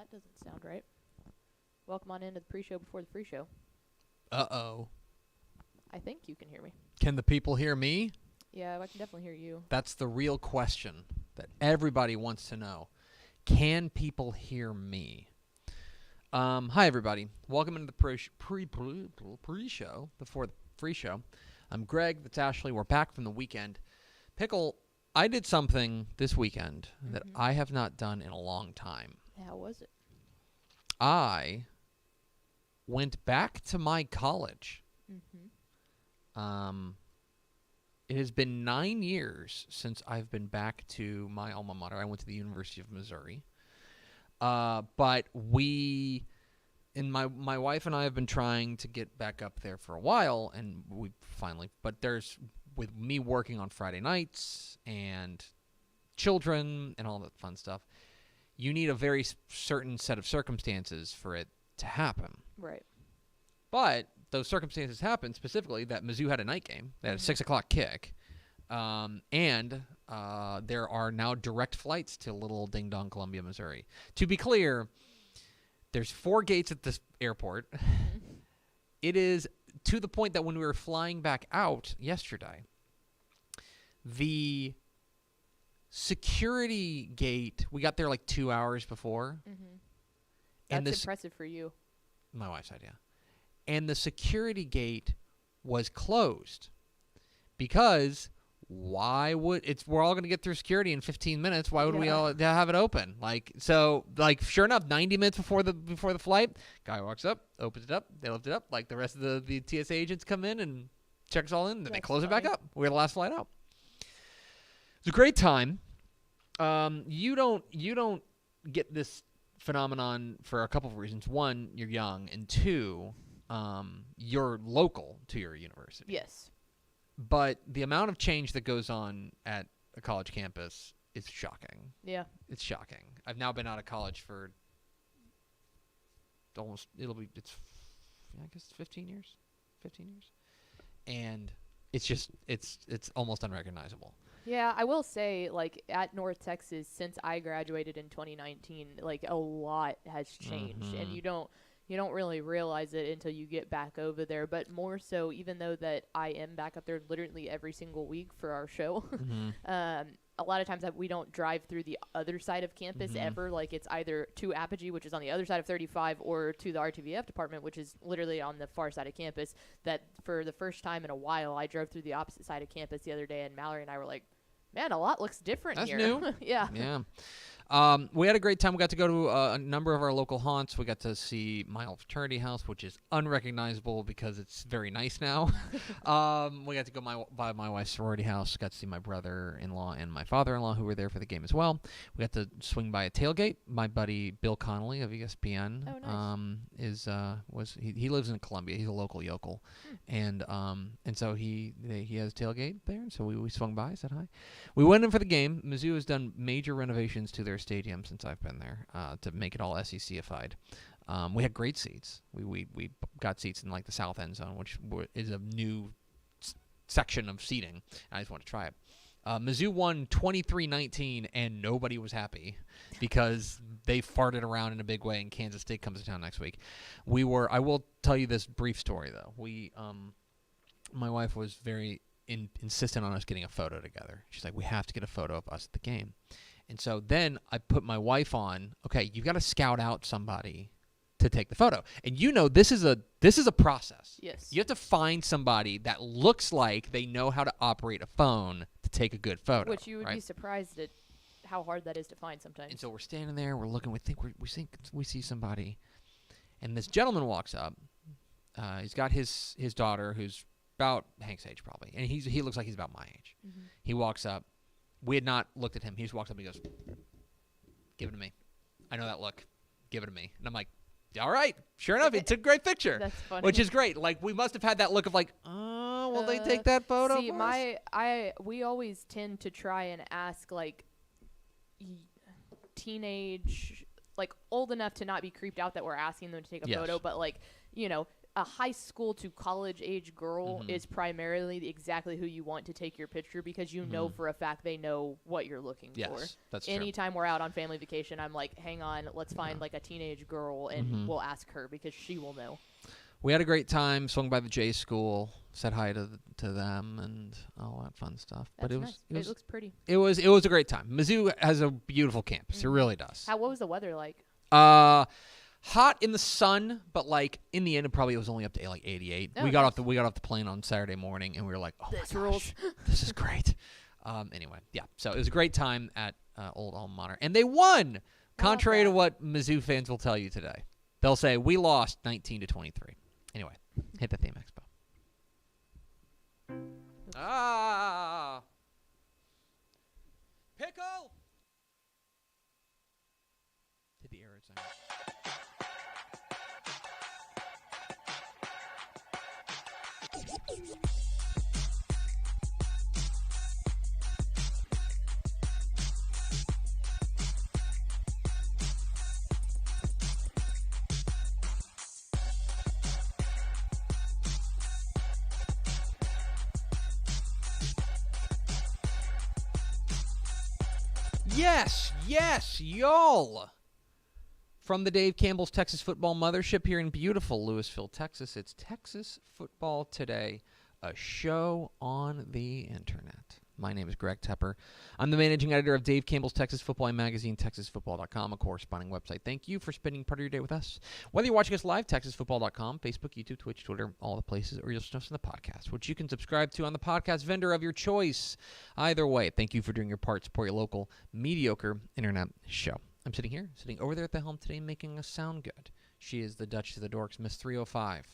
That doesn't sound right. Welcome on into the pre-show before the free show. Uh-oh. I think you can hear me. Can the people hear me? Yeah, I can definitely hear you. That's the real question that everybody wants to know. Can people hear me? Hi, everybody. Welcome into the pre-show before the free show. I'm Greg. That's Ashley. We're back from the weekend. Pickle, I did something this weekend that I have not done in a long time. How was it? I went back to my college. It has been 9 years since I've been back to my alma mater. I went to the University of Missouri. But my wife and I have been trying to get back up there for a while, and we finally, but there's, with me working on Friday nights and children and all that fun stuff, you need a very certain set of circumstances for it to happen. Right. But those circumstances happened, specifically that Mizzou had a night game. They had a 6 o'clock kick. And there are now direct flights to little ding-dong Columbia, Missouri. To be clear, there's 4 gates at this airport. It is to the point that when we were flying back out yesterday, the security gate, we got there like 2 hours before. That's impressive for you. My wife's idea. And the security gate was closed because we're all going to get through security in 15 minutes. Why would we all have it open? Sure enough, 90 minutes before the flight, guy walks up, opens it up, they lift it up. Like the rest of the TSA agents come in and check us all in, then they close it back up. We're the last flight out. It's a great time. You don't get this phenomenon for a couple of reasons. One, you're young, and two, you're local to your university. Yes. But the amount of change that goes on at a college campus is shocking. Yeah. It's shocking. I've now been out of college for I guess 15 years. 15 years. And it's almost unrecognizable. Yeah, I will say, like, at North Texas, since I graduated in 2019, like, a lot has changed. And you don't really realize it until you get back over there. But more so, even though that I am back up there literally every single week for our show, a lot of times we don't drive through the other side of campus ever. Like, it's either to Apogee, which is on the other side of 35, or to the RTVF department, which is literally on the far side of campus. That for the first time in a while, I drove through the opposite side of campus the other day, and Mallory and I were like, man, a lot looks different That's here. New. Yeah. Yeah. We had a great time. We got to go to a number of our local haunts. We got to see my old fraternity house, which is unrecognizable because it's very nice now. We got to go by my wife's sorority house. Got to see my brother-in-law and my father-in-law, who were there for the game as well. We got to swing by a tailgate. My buddy Bill Connolly of ESPN he lives in Columbia. He's a local yokel, and so he has a tailgate there. And so we swung by, said hi. We went in for the game. Mizzou has done major renovations to their stadium since I've been there to make it all SEC-ified. We had great seats. We got seats in like the south end zone, which is a new section of seating. I just want to try it. Mizzou won 23-19, and nobody was happy because they farted around in a big way, and Kansas State comes to town next week. I will tell you this brief story, though. My wife was very insistent on us getting a photo together. She's like, we have to get a photo of us at the game. And so then I put my wife on, okay, you've got to scout out somebody to take the photo. And this is a process. Yes. You have to find somebody that looks like they know how to operate a phone to take a good photo. Which you would be surprised at how hard that is to find sometimes. And so we're standing there, we're looking, we think we see somebody. And this gentleman walks up. He's got his daughter, who's about Hank's age probably. And he looks like he's about my age. He walks up. We had not looked at him. He just walks up and he goes, give it to me. I know that look. Give it to me. And I'm like, all right. Sure enough, it's a great picture. That's funny. Which is great. Like, we must have had that look of like, oh, will they take that photo? See, we always tend to try and ask, like, teenage, like, old enough to not be creeped out that we're asking them to take a photo, but, like, a high school to college age girl is primarily exactly who you want to take your picture because you know for a fact they know what you're looking for. Yes, that's true. Anytime we're out on family vacation, I'm like, hang on, let's find like a teenage girl and we'll ask her because she will know. We had a great time, swung by the J School, said hi to them, and all that fun stuff. That's but it nice. was It looks pretty. It was a great time. Mizzou has a beautiful campus. It really does. What was the weather like? Hot in the sun, but like in the end, it was only up to like 88. Oh, we got off the plane on Saturday morning, and we were like, "Oh this my rules. gosh, this is great." Anyway, yeah. So it was a great time at Old Alma Mater, and they won. Contrary to what Mizzou fans will tell you today, they'll say we lost 19-23. Anyway, hit the theme expo. Pickle. Hit the air raid sign. Yes, y'all. From the Dave Campbell's Texas Football Mothership here in beautiful Louisville, Texas, it's Texas Football Today, a show on the internet. My name is Greg Tepper. I'm the managing editor of Dave Campbell's Texas Football magazine, TexasFootball.com, a corresponding website. Thank you for spending part of your day with us. Whether you're watching us live, TexasFootball.com, Facebook, YouTube, Twitch, Twitter, all the places, or you'll listen to us on the podcast, which you can subscribe to on the podcast vendor of your choice. Either way, thank you for doing your part. Support your local, mediocre internet show. I'm sitting over there at the helm today, making us sound good. She is the Duchess of the Dorks, Miss 305.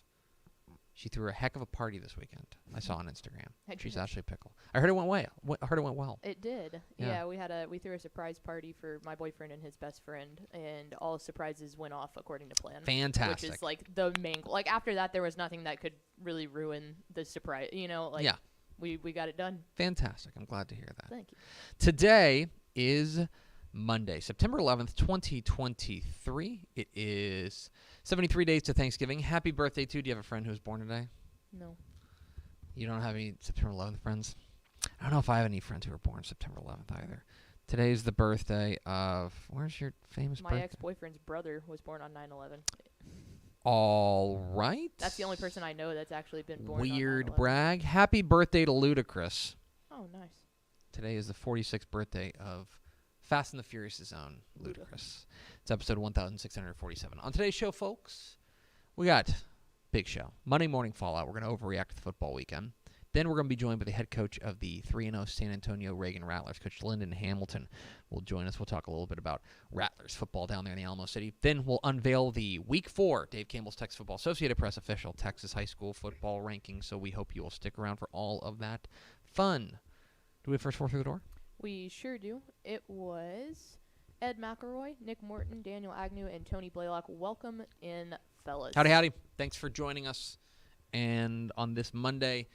She threw a heck of a party this weekend. I saw on Instagram. She's Ashley Pickle. I heard it went well. It did. Yeah, we threw a surprise party for my boyfriend and his best friend, and all surprises went off according to plan. Fantastic. Which is like the main goal. Like after that, there was nothing that could really ruin the surprise. You know, like we got it done. Fantastic. I'm glad to hear that. Thank you. Today is Monday, September 11th, 2023. It is 73 days to Thanksgiving. Happy birthday, too. Do you have a friend who was born today? No. You don't have any September 11th friends? I don't know if I have any friends who were born September 11th either. Today is the birthday of, where's your famous birthday? My ex-boyfriend's brother was born on 9/11. All right. That's the only person I know that's actually been born Weird on 9/11. brag. Happy birthday to Ludacris. Oh, nice. Today is the 46th birthday of Fast and the Furious' own Ludacris. It's episode 1647. On today's show, folks, we got big show. Monday morning fallout. We're going to overreact to the football weekend. Then we're going to be joined by the head coach of the 3-0 San Antonio Reagan Rattlers, Coach Lyndon Hamilton, will join us. We'll talk a little bit about Rattlers football down there in the Alamo City. Then we'll unveil the Week 4 Dave Campbell's Texas Football Associated Press official Texas high school football rankings. So we hope you will stick around for all of that fun. Do we have first four through the door? We sure do. It was Ed McElroy, Nick Morton, Daniel Agnew, and Tony Blaylock. Welcome in, fellas. Howdy. Thanks for joining us. And on this Monday,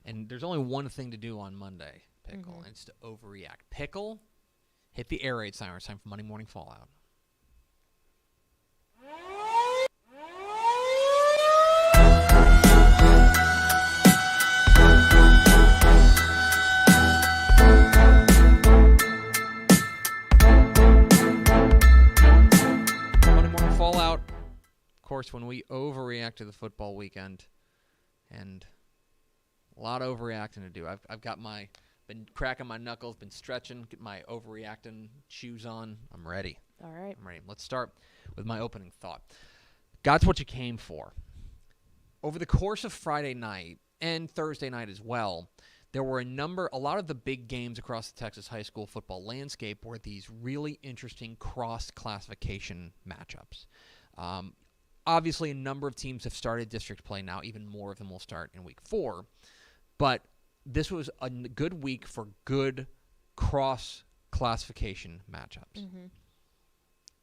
and there's only one thing to do on Monday, Pickle, and it's to overreact. Pickle, hit the air raid siren. It's time for Monday Morning Fallout. Of course, when we overreact to the football weekend, and a lot of overreacting to do. I've got been cracking my knuckles, been stretching, get my overreacting shoes on. I'm ready. All right. I'm ready. Let's start with my opening thought. God's what you came for. Over the course of Friday night and Thursday night as well, there were a lot of the big games across the Texas high school football landscape were these really interesting cross-classification matchups. Obviously, a number of teams have started district play now. Even more of them will start in Week 4. But this was a good week for good cross-classification matchups. Mm-hmm.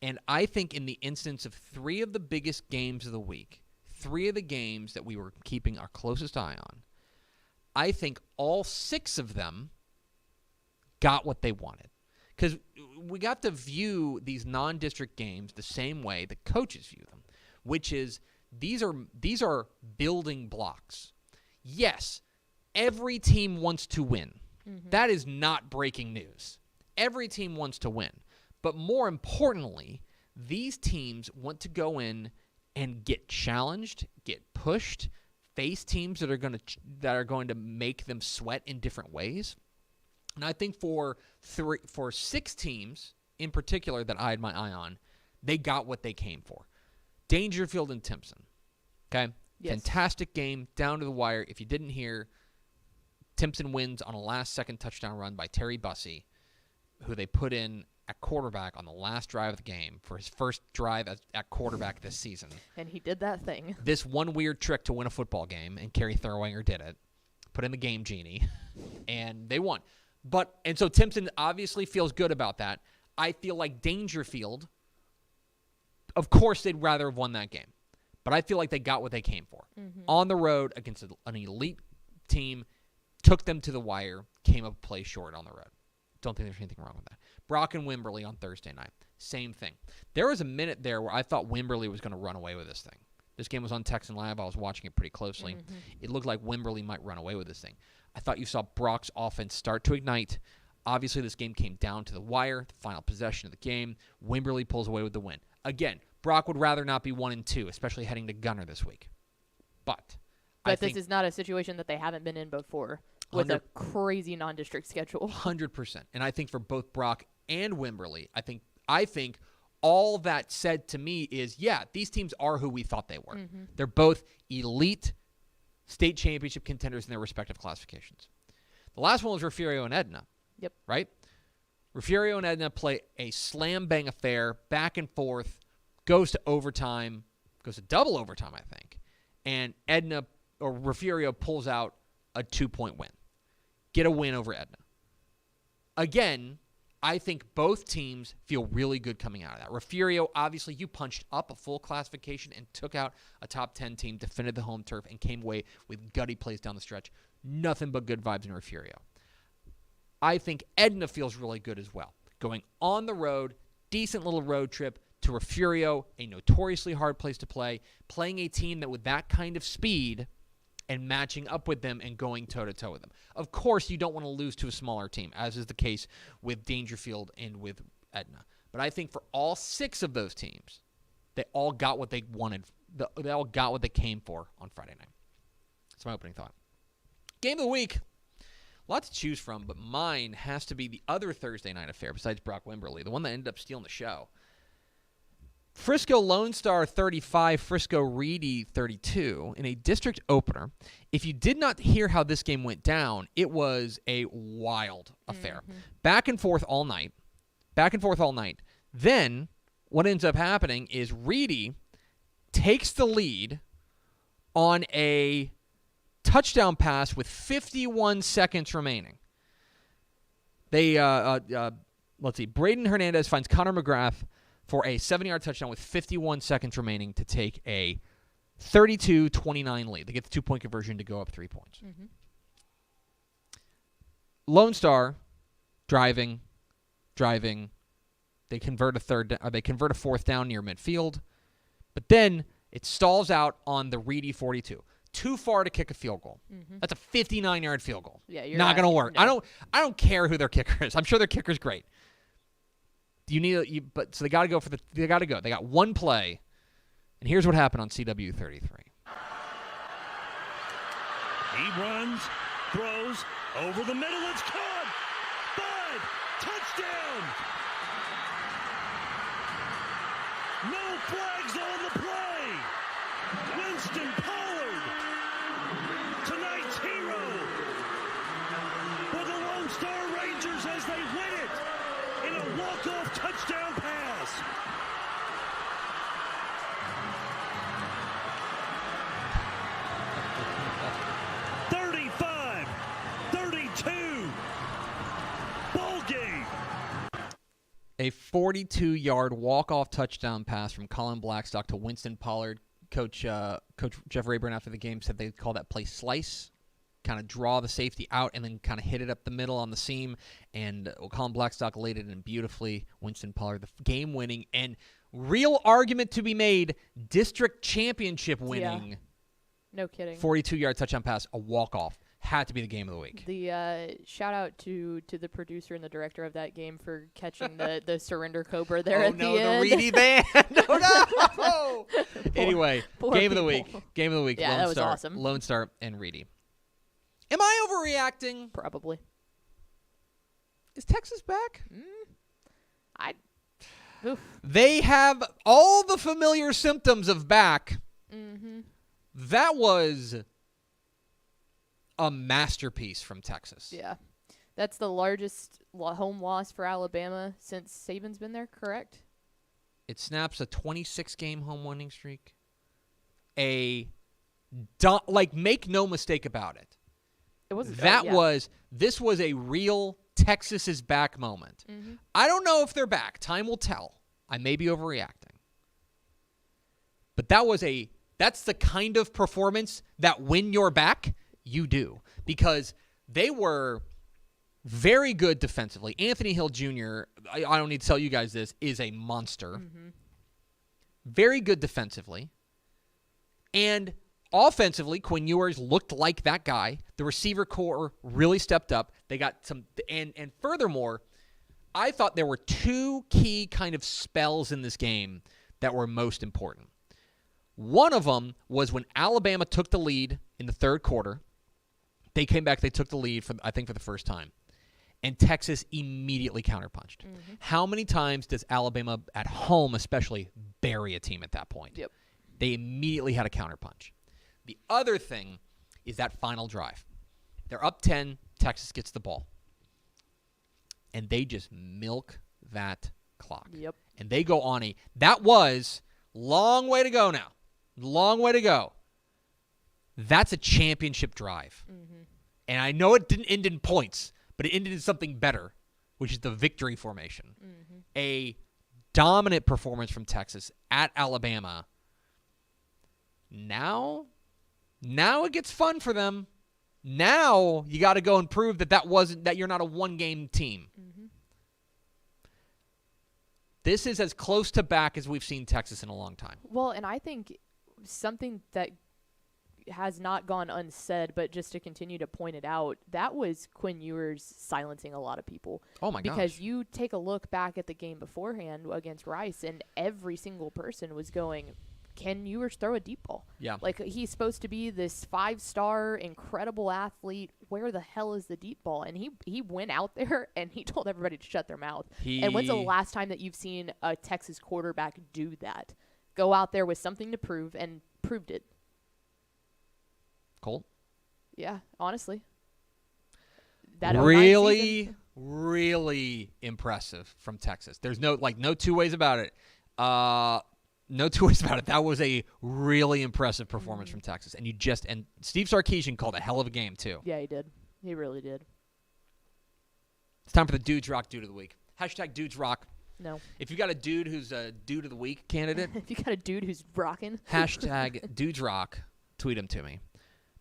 And I think in the instance of three of the biggest games of the week, three of the games that we were keeping our closest eye on, I think all six of them got what they wanted. Because we got to view these non-district games the same way the coaches view them, which is These are building blocks. Yes, every team wants to win. Mm-hmm. That is not breaking news. Every team wants to win. But more importantly, these teams want to go in and get challenged, get pushed, face teams that are going to make them sweat in different ways. And I think for 6 teams in particular that I had my eye on, they got what they came for. Dangerfield and Timpson. Okay? Yes. Fantastic game, down to the wire. If you didn't hear, Timpson wins on a last-second touchdown run by Terry Bussey, who they put in at quarterback on the last drive of the game for his first drive at quarterback this season. And he did that thing. This one weird trick to win a football game, and Kerry Thurwanger did it. Put in the game genie, and they won. And so Timpson obviously feels good about that. I feel like Dangerfield, of course they'd rather have won that game. But I feel like they got what they came for. Mm-hmm. On the road against an elite team, took them to the wire, came up play short on the road. Don't think there's anything wrong with that. Brock and Wimberley on Thursday night. Same thing. There was a minute there where I thought Wimberley was going to run away with this thing. This game was on Texan Live. I was watching it pretty closely. Mm-hmm. It looked like Wimberley might run away with this thing. I thought you saw Brock's offense start to ignite. Obviously, this game came down to the wire, the final possession of the game. Wimberley pulls away with the win. Again, Brock would rather not be 1-2, especially heading to Gunner this week. But this is not a situation that they haven't been in before with a crazy non-district schedule. 100%. And I think for both Brock and Wimberley, I think all that said to me is, yeah, these teams are who we thought they were. Mm-hmm. They're both elite state championship contenders in their respective classifications. The last one was Refugio and Edna. Yep. Right? Refugio and Edna play a slam-bang affair, back and forth, goes to overtime, goes to double overtime, I think. And Refugio pulls out a 2-point win. Get a win over Edna. Again, I think both teams feel really good coming out of that. Refugio, obviously, you punched up a full classification and took out a top 10 team, defended the home turf, and came away with gutty plays down the stretch. Nothing but good vibes in Refugio. I think Edna feels really good as well. Going on the road, decent little road trip to Refugio, a notoriously hard place to play, playing a team that with that kind of speed and matching up with them and going toe-to-toe with them. Of course, you don't want to lose to a smaller team, as is the case with Dangerfield and with Edna. But I think for all 6 of those teams, they all got what they wanted. They all got what they came for on Friday night. That's my opening thought. Game of the week. A lot to choose from, but mine has to be the other Thursday night affair besides Brock Wimberley, the one that ended up stealing the show. Frisco Lone Star 35, Frisco Reedy 32 in a district opener. If you did not hear how this game went down, it was a wild affair. Mm-hmm. Back and forth all night. Then what ends up happening is Reedy takes the lead on a touchdown pass with 51 seconds remaining. Let's see. Braden Hernandez finds Connor McGrath for a 7-yard touchdown with 51 seconds remaining to take a 32-29 lead. They get the 2-point conversion to go up 3 points. Mm-hmm. Lone Star driving. They convert a 4th down near midfield, but then it stalls out on the Reedy 42. Too far to kick a field goal. Mm-hmm. That's a 59-yard field goal. Yeah, you're not going to work. No. I don't care who their kicker is. I'm sure their kicker's great. So they got to go They got to go. They got one play, and here's what happened on CW 33. He runs, throws over the middle. It's caught. 5 touchdown. No flags on the play. Winston Pollard, tonight's hero for the Lone Star Rangers as they win it in a walk-off touchdown pass. Ball game. A 42-yard walk-off touchdown pass from Colin Blackstock to Winston Pollard. Coach Jeff Rayburn after the game said they'd call that play slice, kind of draw the safety out and then kind of hit it up the middle on the seam. And Colin Blackstock laid it in beautifully. Winston Pollard, the game-winning. And real argument to be made. District championship winning. Yeah. No kidding. 42-yard touchdown pass, a walk-off. Had to be the game of the week. The shout out to the producer and the director of that game for catching the surrender cobra there at the end. The Reedy band. Oh no! Anyway, game of the week. Game of the week. Yeah, Lone that was Star, awesome. Lone Star and Reedy. Am I overreacting? Probably. Is Texas back? Oof. They have all the familiar symptoms of back. Mm-hmm. That was a masterpiece from Texas. Yeah. That's the largest home loss for Alabama since Saban's been there, correct? It snaps a 26-game home winning streak. Make no mistake about it. It was This was a real Texas is back moment. Mm-hmm. I don't know if they're back. Time will tell. I may be overreacting. But that's the kind of performance that when you're back, you do. Because they were very good defensively. Anthony Hill Jr., I don't need to tell you guys this, is a monster. Mm-hmm. Very good defensively. And offensively, Quinn Ewers looked like that guy. The receiver core really stepped up. They got some, and furthermore, I thought there were two key kind of spells in this game that were most important. One of them was when Alabama took the lead in the third quarter. They came back, they took the lead, for the first time. And Texas immediately counterpunched. Mm-hmm. How many times does Alabama, at home especially, bury a team at that point? Yep. They immediately had a counterpunch. The other thing is that final drive. They're up 10, Texas gets the ball. And they just milk that clock. Yep. And they go on that was long way to go now. Long way to go. That's a championship drive. Mm-hmm. And I know it didn't end in points, but it ended in something better, which is the victory formation. Mm-hmm. A dominant performance from Texas at Alabama. Now it gets fun for them. Now you got to go and prove that you're not a one-game team. Mm-hmm. This is as close to back as we've seen Texas in a long time. Well, and I think something that has not gone unsaid, but just to continue to point it out, that was Quinn Ewers silencing a lot of people. Oh, my gosh. Because you take a look back at the game beforehand against Rice, and every single person was going, can Ewers throw a deep ball? Yeah. Like, he's supposed to be this 5-star, incredible athlete. Where the hell is the deep ball? And he went out there, and he told everybody to shut their mouth. And when's the last time that you've seen a Texas quarterback do that? Go out there with something to prove, and proved it. Colt? Yeah, honestly. Really impressive from Texas. There's no two ways about it. No two ways about it. That was a really impressive performance from Texas. And Steve Sarkisian called a hell of a game, too. Yeah, he did. He really did. It's time for the Dudes Rock Dude of the Week. Hashtag Dudes Rock. No. If you got a dude who's a Dude of the Week candidate. If you got a dude who's rocking. Hashtag Dudes Rock. Tweet him to me.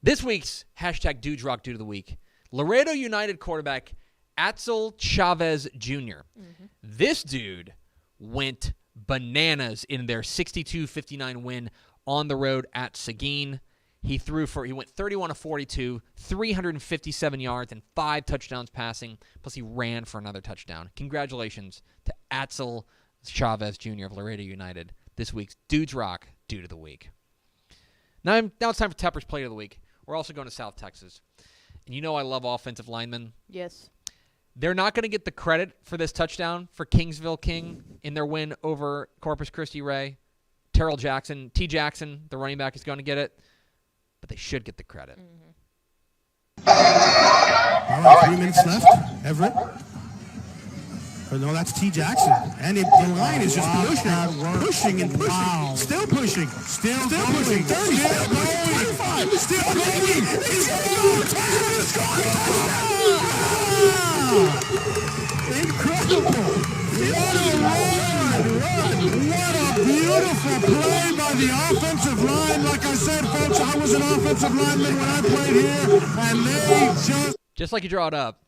This week's hashtag Dudes Rock Dude of the Week. Laredo United quarterback Axel Chavez Jr. Mm-hmm. This dude went bananas in their 62-59 win on the road at Seguin. He went 31 of 42, 357 yards, and 5 touchdowns passing. Plus, he ran for another touchdown. Congratulations to Axel Chavez Jr. of Laredo United. This week's Dudes Rock Dude of the Week. Now it's time for Tepper's Plate of the Week. We're also going to South Texas. And you know I love offensive linemen. Yes. They're not going to get the credit for this touchdown for Kingsville King in their win over Corpus Christi Ray. Terrell Jackson, T. Jackson, the running back, is going to get it. But they should get the credit. Mm-hmm. All right, 3 minutes left. Everett. Oh, no, that's T. Jackson. And the line is just pushing and pushing. Wow. Still pushing. Still pushing. 30. Still going. 25. Still going. It's going. Incredible. What a run. What a beautiful play by the offensive line. Like I said, folks, I was an offensive lineman when I played here, and they Just like you draw it up.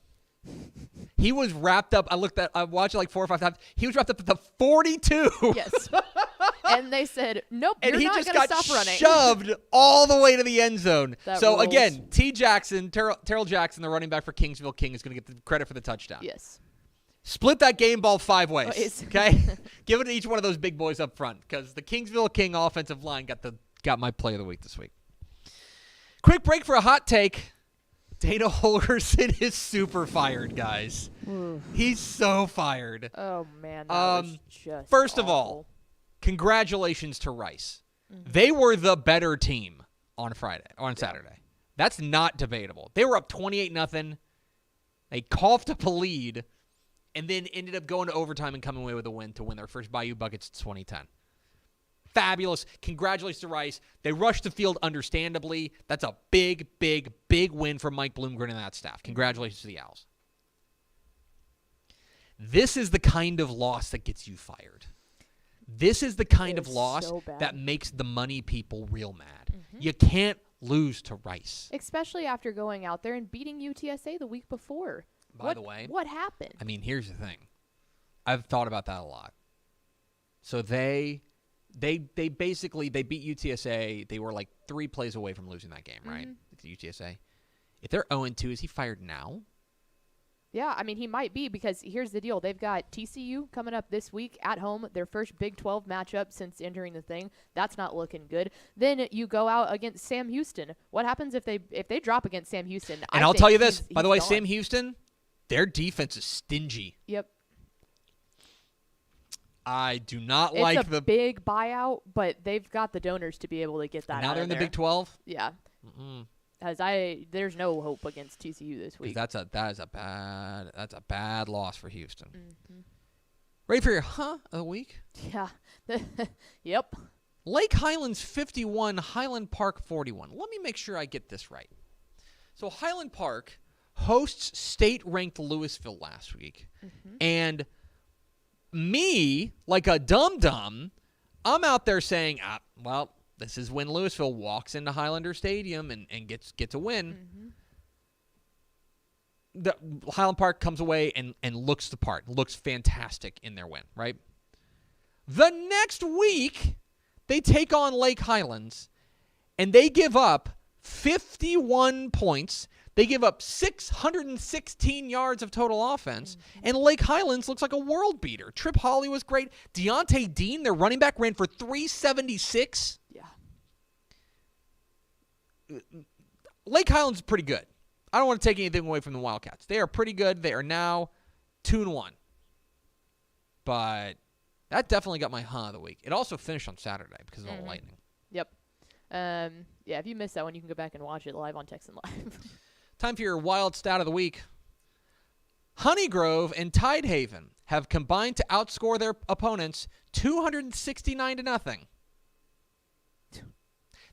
He was wrapped up. I watched it like 4 or 5 times. He was wrapped up at the 42. Yes. And they said, nope, And you're he not just going to got stop running. shoved all the way to the end zone. That So, rules. again, Terrell Jackson, the running back for Kingsville King, is going to get the credit for the touchdown. Yes. Split that game ball 5 ways, Ways. okay? Give it to each one of those big boys up front because the Kingsville King offensive line got my play of the week this week. Quick break for a hot take. Dana Holgerson is super fired, guys. He's so fired. Oh, man. That was just First of awful. all, congratulations to Rice. They were the better team on Saturday. That's not debatable. They were up 28-0. They coughed up a lead and then ended up going to overtime and coming away with a win to win their first Bayou Buckets 2010. Fabulous. Congratulations to Rice. They rushed the field understandably. That's a big, big, big win for Mike Bloomgren and that staff. Congratulations to the Owls. This is the kind of loss that gets you fired. This is the kind of loss that makes the money people real mad. You can't lose to Rice. Especially after going out there and beating UTSA the week before. By the way, what happened? I mean, here's the thing. I've thought about that a lot. So they basically beat UTSA. They were like 3 plays away from losing that game, right? It's UTSA. If they're 0-2, is he fired now? Yeah, I mean, he might be because here's the deal. They've got TCU coming up this week at home, their first Big 12 matchup since entering the thing. That's not looking good. Then you go out against Sam Houston. What happens if they drop against Sam Houston? And I'll tell you this, by the way, Sam Houston, their defense is stingy. Yep. I do not it's like a big buyout, but they've got the donors to be able to get that now out they're of in the there. Big 12? Yeah. As there's no hope against TCU this week. That's a bad loss for Houston. Ready for your of the week? Yeah. Yep. Lake Highlands 51, Highland Park 41. Let me make sure I get this right. So Highland Park hosts state-ranked Louisville last week, and me, like a dum-dum, I'm out there saying, well, this is when Louisville walks into Highlander Stadium and gets a win. The Highland Park comes away and looks the part, looks fantastic in their win, right? The next week, they take on Lake Highlands, and they give up 51 points. They give up 616 yards of total offense, and Lake Highlands looks like a world beater. Trip Hawley was great. Deontay Dean, their running back, ran for 376. Yeah. Lake Highlands is pretty good. I don't want to take anything away from the Wildcats. They are pretty good. They are now 2-1. But that definitely got my of the week. It also finished on Saturday because of all the lightning. Yep. Yeah, if you missed that one, you can go back and watch it live on Texan Live. Time for your wild stat of the week. Honeygrove and Tidehaven have combined to outscore their opponents 269-0.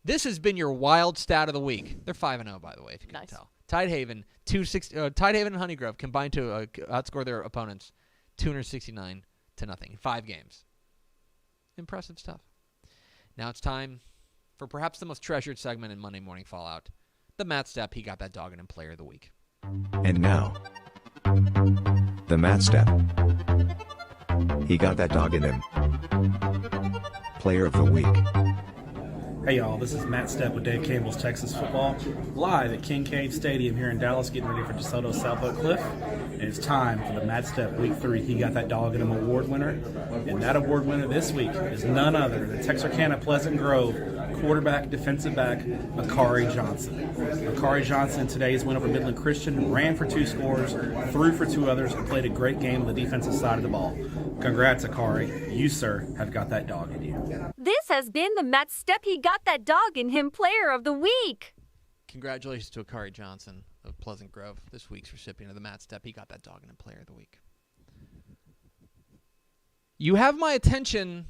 This has been your wild stat of the week. They're 5-0, by the way, if you couldn't tell. Tidehaven and Honeygrove combined to outscore their opponents 269-0 in 5 games. Impressive stuff. Now it's time for perhaps the most treasured segment in Monday Morning Fallout, the Matt Stepp, He Got That Dog in Him Player of the Week. And now, the Matt Stepp, He Got That Dog in Him Player of the Week. Hey y'all, this is Matt Stepp with Dave Campbell's Texas Football, live at Kincaid Stadium here in Dallas, getting ready for DeSoto South Oak Cliff. And it's time for the Matt Stepp Week 3 He Got That Dog in Him award winner. And that award winner this week is none other than Texarkana Pleasant Grove quarterback, defensive back, Akari Johnson. Akari Johnson today's win over Midland Christian, ran for 2 scores, threw for 2 others, and played a great game on the defensive side of the ball. Congrats, Akari. You, sir, have got that dog in you. This has been the Matt Stepp He Got That Dog in Him Player of the Week. Congratulations to Akari Johnson of Pleasant Grove, this week's recipient of the Matt Stepp He Got That Dog in Him Player of the Week. You have my attention,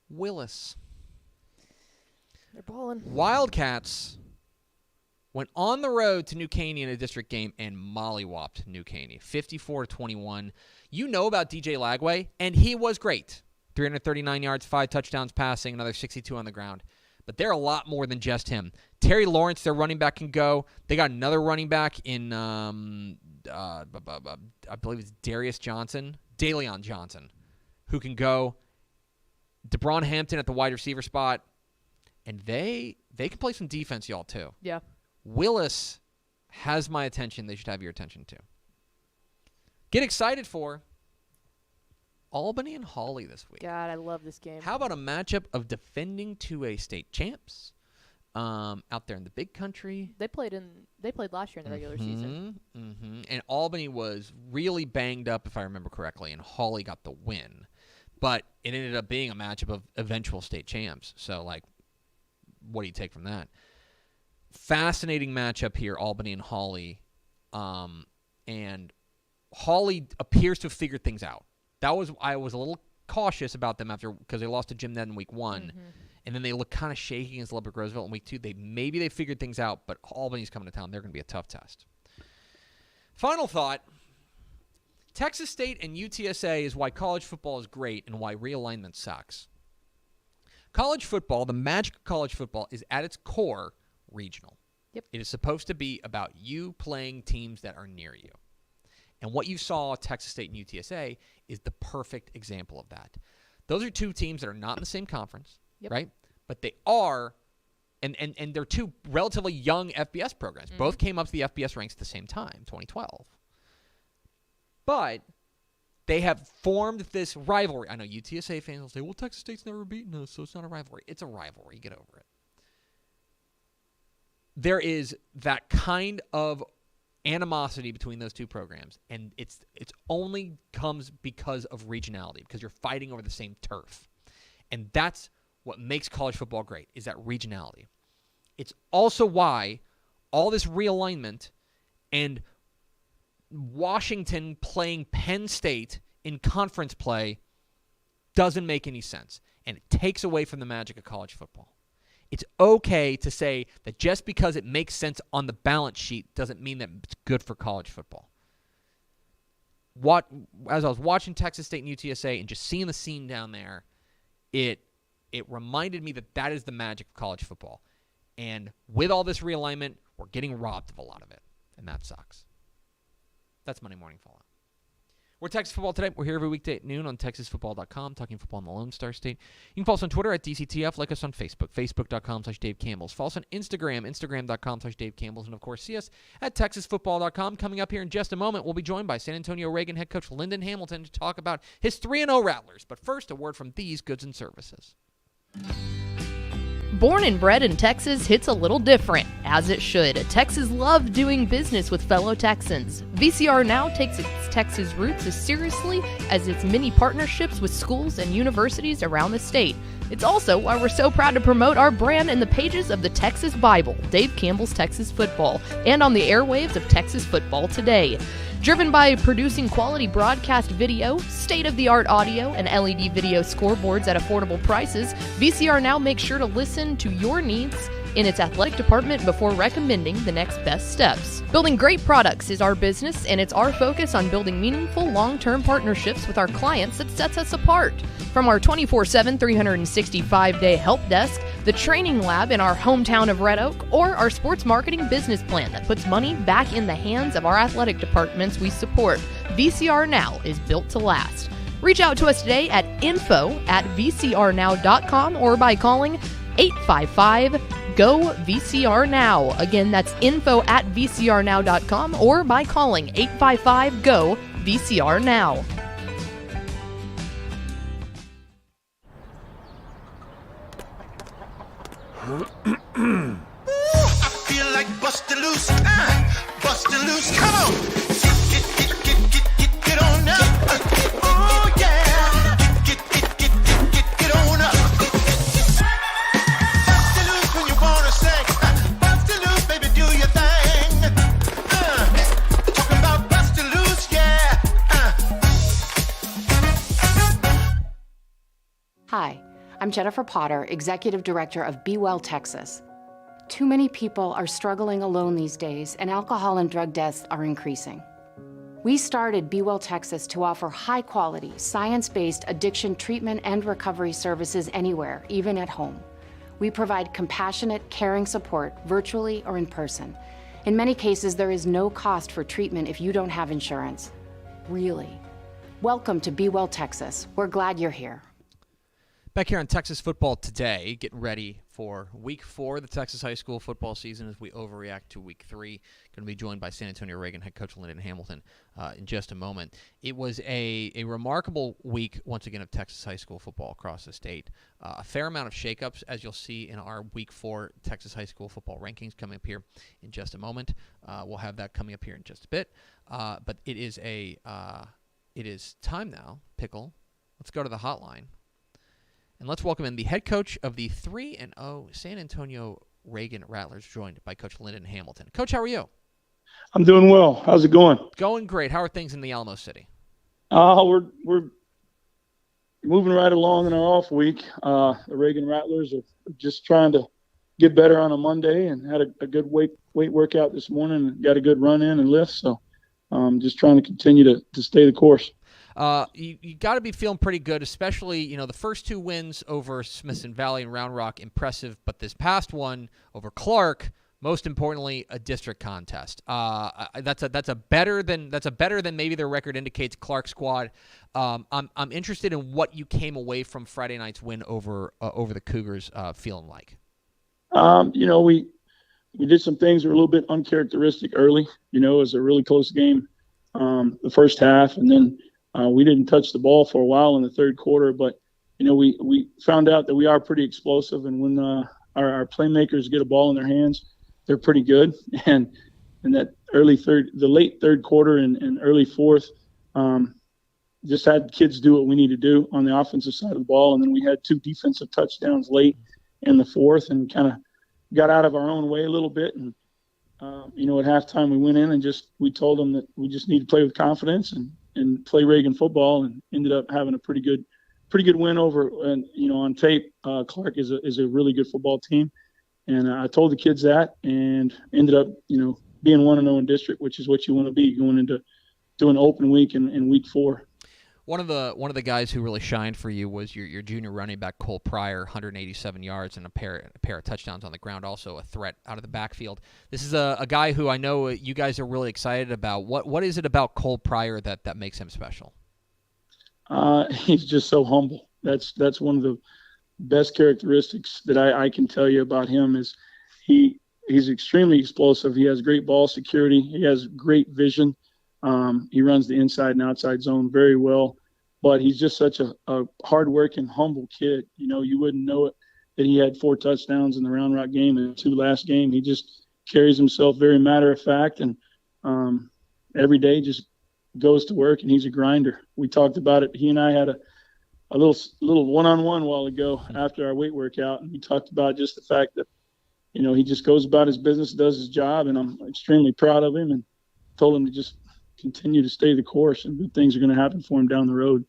Willis. They're balling. Wildcats went on the road to New Caney in a district game and mollywopped New Caney, 54-21. You know about DJ Lagway, and he was great. 339 yards, 5 touchdowns passing, another 62 on the ground. But they're a lot more than just him. Terry Lawrence, their running back, can go. They got another running back in I believe it's DeLeon Johnson, who can go. DeBron Hampton at the wide receiver spot, and they can play some defense, y'all, too. Yeah. Willis has my attention. They should have your attention, too. Get excited for Albany and Hawley this week. God, I love this game. How about a matchup of defending 2A state champs out there in the big country? They played last year in the regular season. Mm-hmm. And Albany was really banged up, if I remember correctly, and Hawley got the win. But it ended up being a matchup of eventual state champs. So, like, what do you take from that? Fascinating matchup here, Albany and Hawley. And Hawley appears to have figured things out. I was a little cautious about them because they lost to Jim Ned in week 1. And then they look kind of shaky against Lubbock Roosevelt in week 2. Maybe they figured things out, but Albany's coming to town. They're going to be a tough test. Final thought. Texas State and UTSA is why college football is great and why realignment sucks. College football, the magic of college football, is at its core regional. Yep. It is supposed to be about you playing teams that are near you. And what you saw at Texas State and UTSA is the perfect example of that. Those are two teams that are not in the same conference, right? But they are, and they're two relatively young FBS programs. Both came up to the FBS ranks at the same time, 2012. But they have formed this rivalry. I know UTSA fans will say, well, Texas State's never beaten us, so it's not a rivalry. It's a rivalry. Get over it. There is that kind of animosity between those two programs, and it's only comes because of regionality, because you're fighting over the same turf. And that's what makes college football great, is that regionality. It's also why all this realignment and Washington playing Penn State in conference play doesn't make any sense, and it takes away from the magic of college football. It's okay to say that just because it makes sense on the balance sheet doesn't mean that it's good for college football. As I was watching Texas State and UTSA and just seeing the scene down there, it reminded me that is the magic of college football. And with all this realignment, we're getting robbed of a lot of it, and that sucks. That's Monday Morning Fallout. We're Texas Football Today. We're here every weekday at noon on TexasFootball.com, talking football in the Lone Star State. You can follow us on Twitter at DCTF, like us on Facebook, Facebook.com/Dave Campbell's. Follow us on Instagram, Instagram.com/Dave Campbell's. And, of course, see us at TexasFootball.com. Coming up here in just a moment, we'll be joined by San Antonio Reagan head coach Lyndon Hamilton to talk about his 3-0 Rattlers. But first, a word from these goods and services. Born and bred in Texas hits a little different, as it should. Texas loves doing business with fellow Texans. VCR Now takes its Texas roots as seriously as its many partnerships with schools and universities around the state. It's also why we're so proud to promote our brand in the pages of the Texas Bible, Dave Campbell's Texas Football, and on the airwaves of Texas Football Today. Driven by producing quality broadcast video, state-of-the-art audio, and LED video scoreboards at affordable prices, VCR Now makes sure to listen to your needs in its athletic department before recommending the next best steps. Building great products is our business, and it's our focus on building meaningful, long-term partnerships with our clients that sets us apart. From our 24/7, 365-day help desk, the training lab in our hometown of Red Oak, or our sports marketing business plan that puts money back in the hands of our athletic departments we support, VCR Now is built to last. Reach out to us today at info@vcrnow.com or by calling 855-GO-VCR-NOW. Again, that's info@vcrnow.com or by calling 855-GO-VCR-NOW. I feel like bustin' loose, bustin' loose. Come on, get on up. Oh yeah, get on up. Bustin' loose when you wanna sing. Bustin' loose, baby, do your thing. Talking about bustin' loose, yeah. Hi, I'm Jennifer Potter, Executive Director of Be Well Texas. Too many people are struggling alone these days, and alcohol and drug deaths are increasing. We started Be Well Texas to offer high-quality, science-based addiction treatment and recovery services anywhere, even at home. We provide compassionate, caring support virtually or in person. In many cases, there is no cost for treatment if you don't have insurance. Really. Welcome to Be Well, Texas. We're glad you're here. Back here on Texas Football Today, getting ready for Week 4 of the Texas high school football season as we overreact to Week 3. Going to be joined by San Antonio Reagan head coach Lyndon Hamilton in just a moment. It was a remarkable week, once again, of Texas high school football across the state. A fair amount of shakeups, as you'll see in our Week 4 Texas high school football rankings coming up here in just a moment. We'll have that coming up here in just a bit. But it is time now, Pickle. Let's go to the hotline. And let's welcome in the head coach of the 3-0 San Antonio Reagan Rattlers, joined by Coach Lyndon Hamilton. Coach, how are you? I'm doing well. How's it going? Going great. How are things in the Alamo City? We're moving right along in our off week. The Reagan Rattlers are just trying to get better on a Monday, and had a good weight workout this morning and got a good run in and lift. So just trying to continue to stay the course. You got to be feeling pretty good, especially, the first 2 wins over Smithson Valley and Round Rock, impressive. But this past one over Clark, most importantly, a district contest. That's a better than maybe their record indicates Clark squad. I'm interested in what you came away from Friday night's win over the Cougars feeling like. We did some things that were a little bit uncharacteristic early. It was a really close game the first half, and then we didn't touch the ball for a while in the third quarter, but we found out that we are pretty explosive, and when our playmakers get a ball in their hands, they're pretty good. And that the late third quarter and early fourth, just had kids do what we need to do on the offensive side of the ball, and then we had 2 defensive touchdowns late in the fourth, and kind of got out of our own way a little bit. And at halftime we went in and we told them that we just need to play with confidence and play Reagan football, and ended up having a pretty good win over. And on tape, Clark is a really good football team, and I told the kids that, and ended up being 1-0 in district, which is what you want to be going into doing open week in Week 4. One of the guys who really shined for you was your junior running back Cole Pryor, 187 yards and a pair of touchdowns on the ground, also a threat out of the backfield. This is a guy who I know you guys are really excited about. What is it about Cole Pryor that makes him special? He's just so humble. That's one of the best characteristics that I can tell you about him. Is he's extremely explosive. He has great ball security. He has great vision. He runs the inside and outside zone very well, but he's just such a hard-working, humble kid. You wouldn't know it that he had 4 touchdowns in the Round Rock game and 2 last game. He just carries himself very matter-of-fact, and every day just goes to work, and he's a grinder. We talked about it. He and I had a little one-on-one a while ago after our weight workout, and we talked about just the fact that, he just goes about his business, does his job, and I'm extremely proud of him, and told him to just continue to stay the course, and good things are going to happen for him down the road.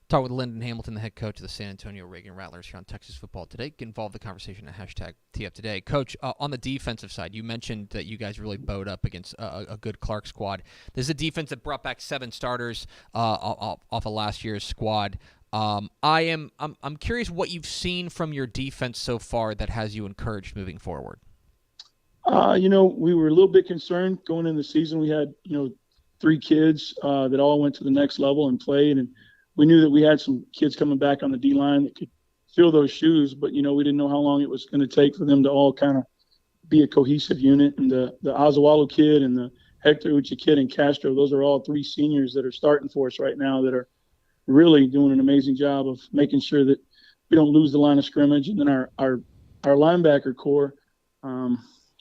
Talk with Lyndon Hamilton, the head coach of the San Antonio Reagan Rattlers here on Texas Football Today. Get involved in the conversation at #TF Today. Coach, on the defensive side, you mentioned that you guys really bowed up against a good Clark squad. This is a defense that brought back 7 starters off of last year's squad. I'm curious what you've seen from your defense so far that has you encouraged moving forward. We were a little bit concerned going into the season. We had 3 kids that all went to the next level and played, and we knew that we had some kids coming back on the D-line that could fill those shoes, but we didn't know how long it was going to take for them to all kind of be a cohesive unit. And the Oswaldo kid and the Hector Ucha kid and Castro, those are all 3 seniors that are starting for us right now that are really doing an amazing job of making sure that we don't lose the line of scrimmage. And then our linebacker core,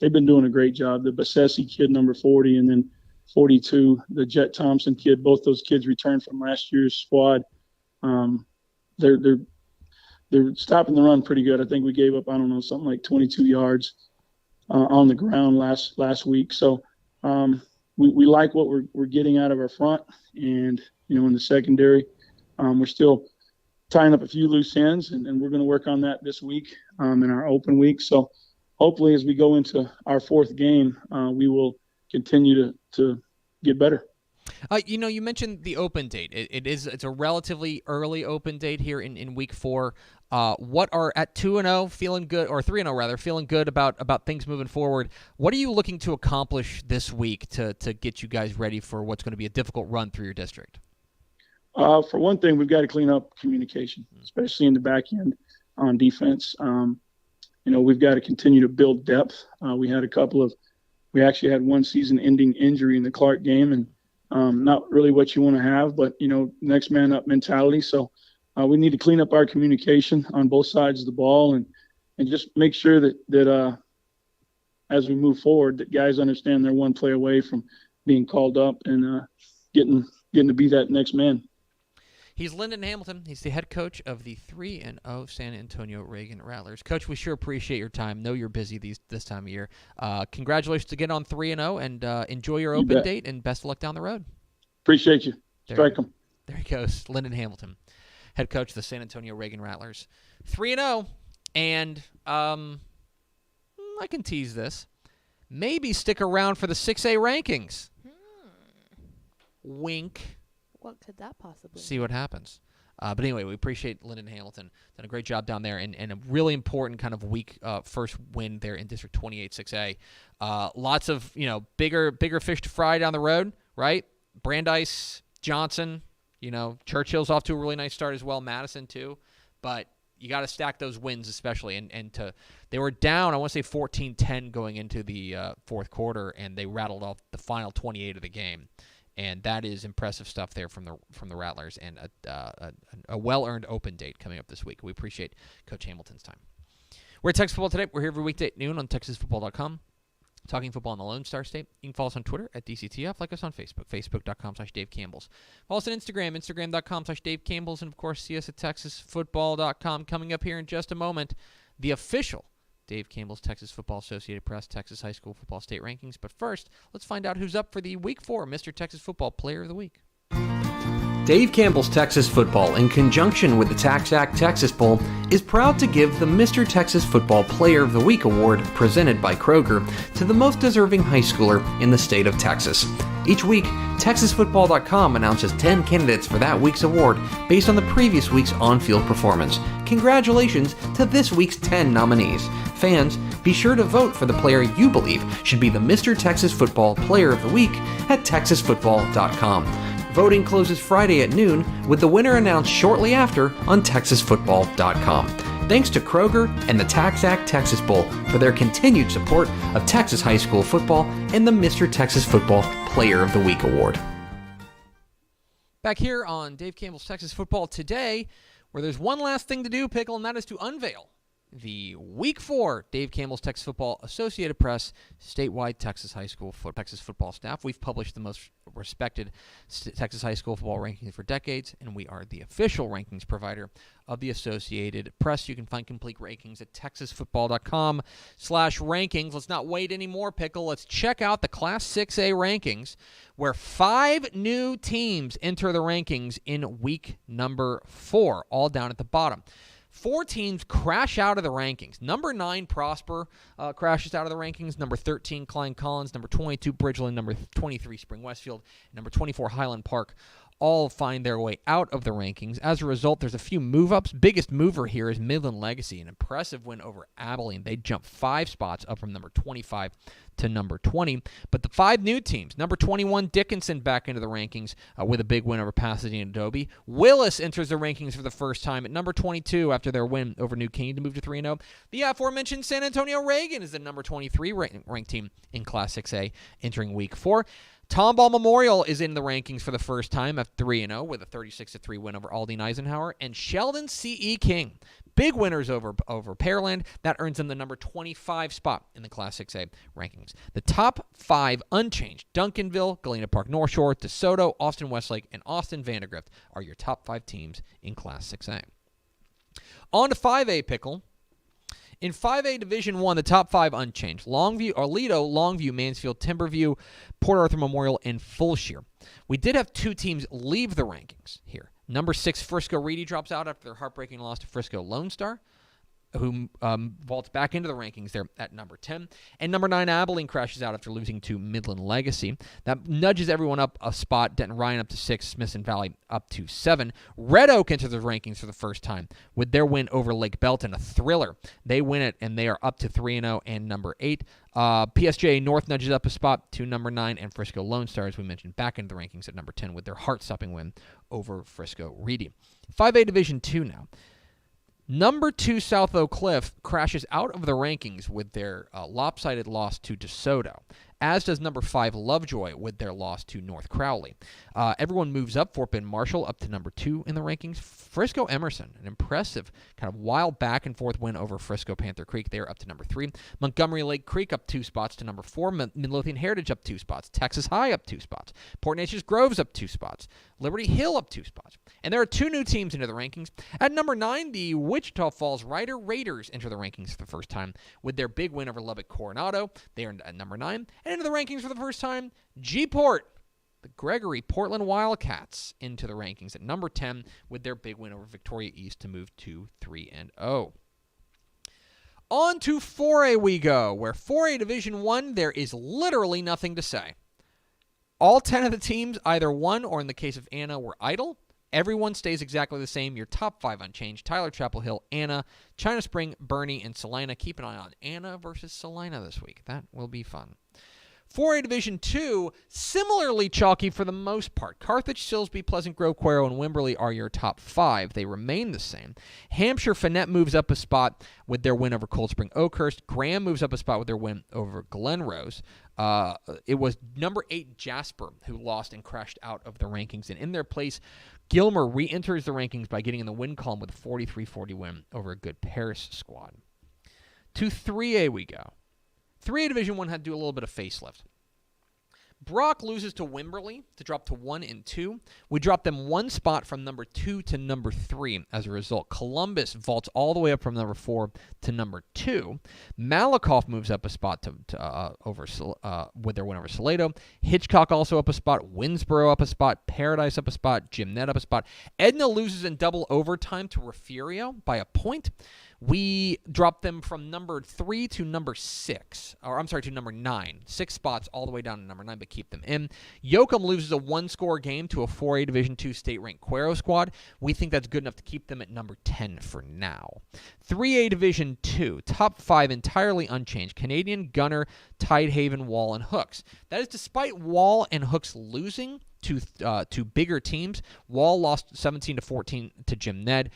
they've been doing a great job. The Bassesi kid, number 40, and then 42, the Jet Thompson kid, both those kids returned from last year's squad. They're stopping the run pretty good. I think we gave up, something like 22 yards on the ground last week. So we like what we're getting out of our front, and in the secondary, we're still tying up a few loose ends, and we're going to work on that this week in our open week. So hopefully, as we go into our 4th game, we will continue to get better. You mentioned the open date. It's a relatively early open date here in week 4. What are at 2-0 feeling good, or 3-0 rather, feeling good about things moving forward? What are you looking to accomplish this week to get you guys ready for what's going to be a difficult run through your district? For one thing, we've got to clean up communication, especially in the back end on defense. We've got to continue to build depth. We actually had one season-ending injury in the Clark game, and not really what you want to have, but, next man up mentality. So we need to clean up our communication on both sides of the ball and just make sure that as we move forward, that guys understand they're one play away from being called up and getting to be that next man. He's Lyndon Hamilton. He's the head coach of the 3-0 San Antonio Reagan Rattlers. Coach, we sure appreciate your time. Know you're busy this time of year. Congratulations again on 3-0, and enjoy your open date, and best of luck down the road. Appreciate you. Strike 'em. There he goes, Lyndon Hamilton, head coach of the San Antonio Reagan Rattlers. 3-0, and I can tease this. Maybe stick around for the 6A rankings. Wink. What could that possibly see what happens. But anyway, we appreciate Lyndon Hamilton. Done a great job down there, and a really important kind of week first win there in District 28 6A. Lots of bigger fish to fry down the road, right? Brandeis, Johnson, Churchill's off to a really nice start as well. Madison too, but you got to stack those wins especially, they were down, I want to say 14-10 going into the fourth quarter, and they rattled off the final 28 of the game. And that is impressive stuff there from the Rattlers, and a well-earned open date coming up this week. We appreciate Coach Hamilton's time. We're at Texas Football Today. We're here every weekday at noon on TexasFootball.com. Talking football in the Lone Star State. You can follow us on Twitter at DCTF. Like us on Facebook, Facebook.com/Dave Campbell's. Follow us on Instagram, Instagram.com/Dave Campbell's. And, of course, see us at TexasFootball.com. Coming up here in just a moment, the official Dave Campbell's Texas Football Associated Press Texas High School Football State Rankings. But first, let's find out who's up for the Week 4 Mr. Texas Football Player of the Week. Dave Campbell's Texas Football, in conjunction with the TaxAct Texas Bowl, is proud to give the Mr. Texas Football Player of the Week award, presented by Kroger, to the most deserving high schooler in the state of Texas. Each week, TexasFootball.com announces 10 candidates for that week's award based on the previous week's on-field performance. Congratulations to this week's 10 nominees. Fans, be sure to vote for the player you believe should be the Mr. Texas Football Player of the Week at TexasFootball.com. Voting closes Friday at noon, with the winner announced shortly after on TexasFootball.com. Thanks to Kroger and the TaxAct Texas Bowl for their continued support of Texas high school football and the Mr. Texas Football Player of the Week award. Back here on Dave Campbell's Texas Football Today, where there's one last thing to do, Pickle, and that is to unveil the Week 4 Dave Campbell's Texas Football Associated Press statewide Texas high school Texas football staff. We've published the most respected Texas high school football rankings for decades, and we are the official rankings provider of the Associated Press. You can find complete rankings at TexasFootball.com/rankings. Let's not wait anymore, Pickle. Let's check out the Class 6A rankings, where 5 new teams enter the rankings in week number 4, all down at the bottom. 4 teams crash out of the rankings. Number 9, Prosper, crashes out of the rankings. Number 13, Klein Collins. Number 22, Bridgeland. Number 23, Spring Westfield. Number 24, Highland Park. All find their way out of the rankings. As a result, there's a few move-ups. Biggest mover here is Midland Legacy, an impressive win over Abilene. They jumped 5 spots up from number 25 to number 20. But the 5 new teams, number 21, Dickinson back into the rankings with a big win over Pasadena Adobe. Willis enters the rankings for the first time at number 22 after their win over New Canaan to move to 3-0. The aforementioned San Antonio Reagan is the number 23 ranked team in Class 6A entering week 4. Tomball Memorial is in the rankings for the first time at 3-0 with a 36-3 win over Aldine Eisenhower. And Sheldon C.E. King, big winners over Pearland. That earns them the number 25 spot in the Class 6A rankings. The top 5 unchanged: Duncanville, Galena Park North Shore, DeSoto, Austin Westlake, and Austin Vandergrift are your top 5 teams in Class 6A. On to 5A, Pickle. In 5A Division I, the top 5 unchanged: Longview, Aledo, Longview, Mansfield, Timberview, Port Arthur Memorial, and Fulshear. We did have 2 teams leave the rankings here. Number 6, Frisco Reedy drops out after their heartbreaking loss to Frisco Lone Star. who vaults back into the rankings there at number 10. And number 9, Abilene crashes out after losing to Midland Legacy. That nudges everyone up a spot. Denton Ryan up to 6, Smithson Valley up to 7. Red Oak enters the rankings for the first time with their win over Lake Belton, a thriller. They win it, and they are up to 3-0 and number 8. PSJ North nudges up a spot to number 9, and Frisco Lone Star, as we mentioned, back into the rankings at number 10 with their heart-stopping win over Frisco Reedy. 5A Division II now. Number 2 South Oak Cliff crashes out of the rankings with their lopsided loss to DeSoto, as does number 5 Lovejoy with their loss to North Crowley. Everyone moves up. Fort Bend Marshall up to number 2 in the rankings. Frisco Emerson, an impressive kind of wild back and forth win over Frisco Panther Creek. They are up to number 3. Montgomery Lake Creek up 2 spots to number 4. Midlothian Heritage up 2 spots. Texas High up 2 spots. Port Neches Groves up 2 spots. Liberty Hill up 2 spots. And there are 2 new teams into the rankings. At number 9, the Wichita Falls Rider Raiders enter the rankings for the first time with their big win over Lubbock Coronado. They are at number 9. And into the rankings for the first time, G-Port, the Gregory Portland Wildcats, into the rankings at number 10 with their big win over Victoria East to move to 3-0. On to 4A we go, where 4A Division 1, there is literally nothing to say. All 10 of the teams either won or, in the case of Anna, were idle. Everyone stays exactly the same. Your top 5 unchanged. Tyler, Chapel Hill, Anna, China Spring, Bernie, and Salina. Keep an eye on Anna versus Salina this week. That will be fun. 4A Division 2, similarly chalky for the most part. Carthage, Silsbee, Pleasant Grove, Cuero, and Wimberley are your top 5. They remain the same. Hampshire Finette moves up a spot with their win over Cold Spring Oakhurst. Graham moves up a spot with their win over Glen Rose. It was number 8 Jasper who lost and crashed out of the rankings. And in their place, Gilmer re-enters the rankings by getting in the win column with a 43-40 win over a good Paris squad. To 3A we go. 3A Division 1 had to do a little bit of facelift. Brock loses to Wimberley to drop to 1 and 2. We drop them 1 spot from number 2 to number 3 as a result. Columbus vaults all the way up from number 4 to number 2. Malakoff moves up a spot with their win over Salado. Hitchcock also up a spot. Winsboro up a spot. Paradise up a spot. Jimnet up a spot. Edna loses in double overtime to Refugio by a point. We drop them from number 3 to number 6. Or, I'm sorry, to number 9. 6 spots all the way down to number 9, but keep them in. Yoakum loses a 1-score game to a 4A Division 2 state-ranked Cuero squad. We think that's good enough to keep them at number 10 for now. 3A Division 2, top 5 entirely unchanged. Canadian, Gunner, Tidehaven, Wall, and Hooks. That is despite Wall and Hooks losing to bigger teams. Wall lost 17-14 to Jim Ned.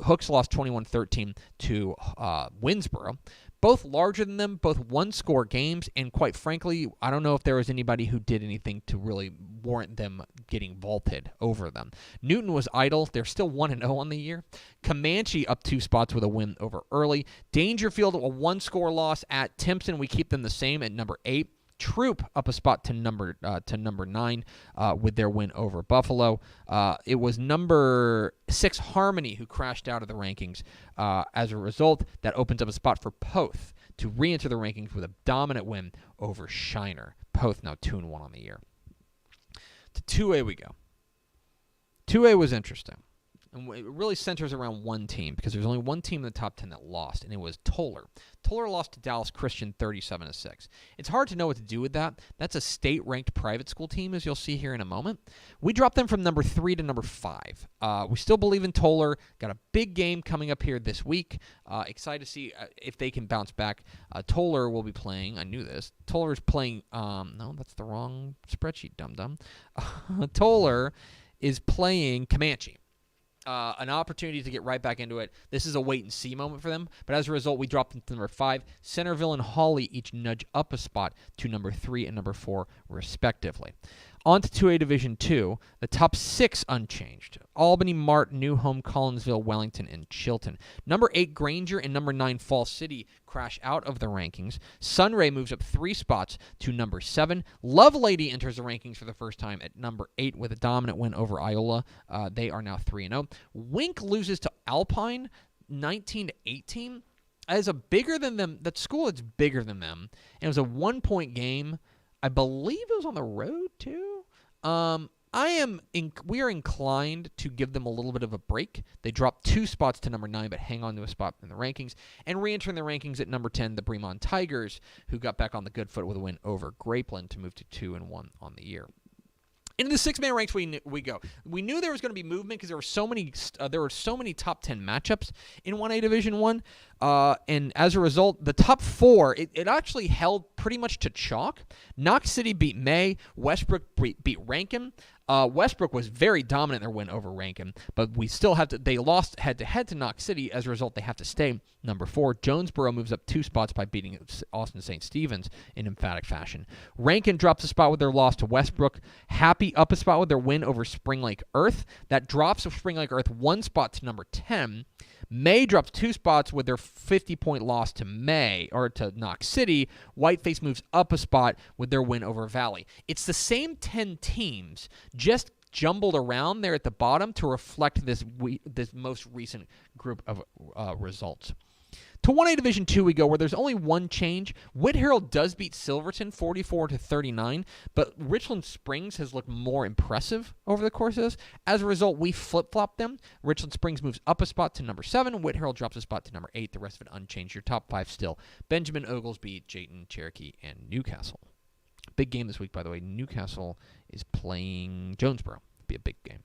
Hooks lost 21-13 to Winsboro. Both larger than them, both 1-score games, and quite frankly, I don't know if there was anybody who did anything to really warrant them getting vaulted over them. Newton was idle. They're still 1-0 on the year. Comanche up 2 spots with a win over Early. Dangerfield, a 1-score loss at Timpson. We keep them the same at number 8. Troop up a spot to number 9 with their win over Buffalo. It was number 6 Harmony who crashed out of the rankings. As a result, that opens up a spot for Poth to re-enter the rankings with a dominant win over Shiner. Poth now 2-1 on the year. To 2A we go. 2A was interesting. And it really centers around one team because there's only one team in the top 10 that lost, and it was Toller. Toller lost to Dallas Christian 37-6. It's hard to know what to do with that. That's a state-ranked private school team, as you'll see here in a moment. We dropped them from number 3 to number 5. We still believe in Toller. Got a big game coming up here this week. Excited to see if they can bounce back. Toller will be playing. I knew this. Toller's playing. No, that's the wrong spreadsheet, dum-dum. Toller is playing Comanche. An opportunity to get right back into it. This is a wait-and-see moment for them, but as a result, we dropped them to number 5. Centerville and Hawley each nudge up a spot to number 3 and number 4, respectively. On to 2A Division 2, the top 6 unchanged. Albany, Mart, New Home, Collinsville, Wellington, and Chilton. Number 8, Granger, and number 9, Falls City crash out of the rankings. Sunray moves up 3 spots to number 7. Lovelady enters the rankings for the first time at number 8 with a dominant win over Iola. They are now 3-0. Wink loses to Alpine 19-18. As a bigger than them, that school is bigger than them. And it was a 1-point game. I believe it was on the road, too. we are inclined to give them a little bit of a break. They dropped 2 spots to number 9, but hang on to a spot in the rankings. And re-entering the rankings at number 10, the Bremont Tigers, who got back on the good foot with a win over Grapeland to move to 2-1 on the year. Into the 6-man ranks we go. We knew there was going to be movement because there were so many top 10 matchups in 1A Division 1, and as a result, the top 4 it actually held pretty much to chalk. Knox City beat May. Westbrook beat Rankin. Westbrook was very dominant in their win over Rankin, but we still have to. They lost head-to-head to Knox City. As a result, they have to stay number 4. Jonesboro moves up 2 spots by beating Austin St. Stephen's in emphatic fashion. Rankin drops a spot with their loss to Westbrook. Happy up a spot with their win over Spring Lake Earth. That drops Spring Lake Earth 1 spot to number 10. May drops 2 spots with their 50-point loss to Knox City. Whiteface moves up a spot with their win over Valley. It's the same 10 teams, just jumbled around there at the bottom to reflect this most recent group of results. To 1A Division 2 we go, where there's only one change. Whit Herald does beat Silverton 44-39, but Richland Springs has looked more impressive over the course of this. As a result, we flip-flop them. Richland Springs moves up a spot to number 7. Whit Herald drops a spot to number 8. The rest of it unchanged. Your top 5 still. Benjamin Oglesby, Jayton, Cherokee, and Newcastle. Big game this week, by the way. Newcastle is playing Jonesboro. It'll be a big game.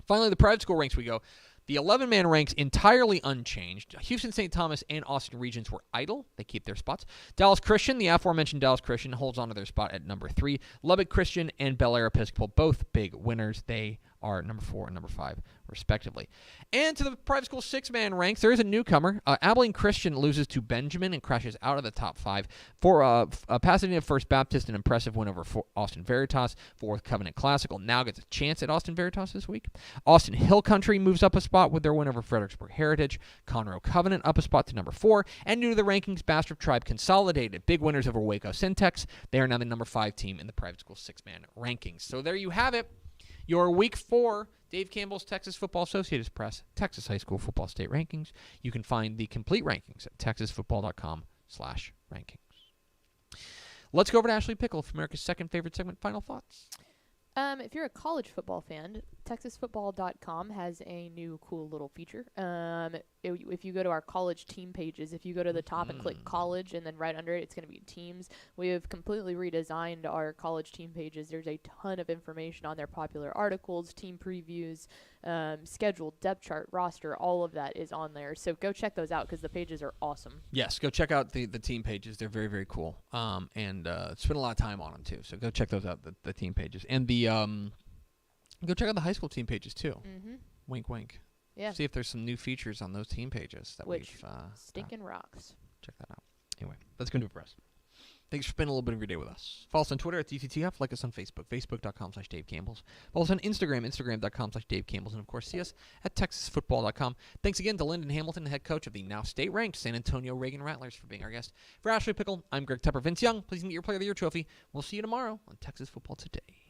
Finally, the private school ranks we go. The 11-man ranks entirely unchanged. Houston St. Thomas and Austin Regents were idle. They keep their spots. Dallas Christian, the aforementioned Dallas Christian, holds on to their spot at number 3. Lubbock Christian and Bel Air Episcopal, both big winners. They are number 4 and number 5, respectively. And to the private school 6-man ranks, there is a newcomer. Abilene Christian loses to Benjamin and crashes out of the top 5. For Pasadena First Baptist, an impressive win over Austin Veritas. Fourth Covenant Classical now gets a chance at Austin Veritas this week. Austin Hill Country moves up a spot with their win over Fredericksburg Heritage. Conroe Covenant up a spot to number 4. And new to the rankings, Bastrop Tribe Consolidated, big winners over Waco Syntex. They are now the number 5 team in the private school 6-man rankings. So there you have it. Your Week 4 Dave Campbell's Texas Football Associated Press Texas High School Football State Rankings. You can find the complete rankings at texasfootball.com/rankings. Let's go over to Ashley Pickle for America's second favorite segment, Final Thoughts. If you're a college football fan, TexasFootball.com has a new cool little feature. If you go to our college team pages, if you go to the top and click college, and then right under it, it's going to be teams. We have completely redesigned our college team pages. There's a ton of information on their popular articles, team previews, schedule, depth chart, roster. All of that is on there. So go check those out because the pages are awesome. Yes, go check out the team pages. They're very, very cool. And spend a lot of time on them, too. So go check those out, the team pages. And go check out the high school team pages, too. Mm-hmm. Wink, wink. Yeah. See if there's some new features on those team pages that we've stinking rocks. Check that out. Anyway, that's going to do it for us. Thanks for spending a little bit of your day with us. Follow us on Twitter at DCTF. Like us on Facebook, Facebook.com/Dave Campbells. Follow us on Instagram, Instagram.com/Dave Campbells. And, of course, see us at TexasFootball.com. Thanks again to Lyndon Hamilton, head coach of the now state-ranked San Antonio Reagan Rattlers, for being our guest. For Ashley Pickle, I'm Greg Tepper. Vince Young, please get your Player of the Year trophy. We'll see you tomorrow on Texas Football Today.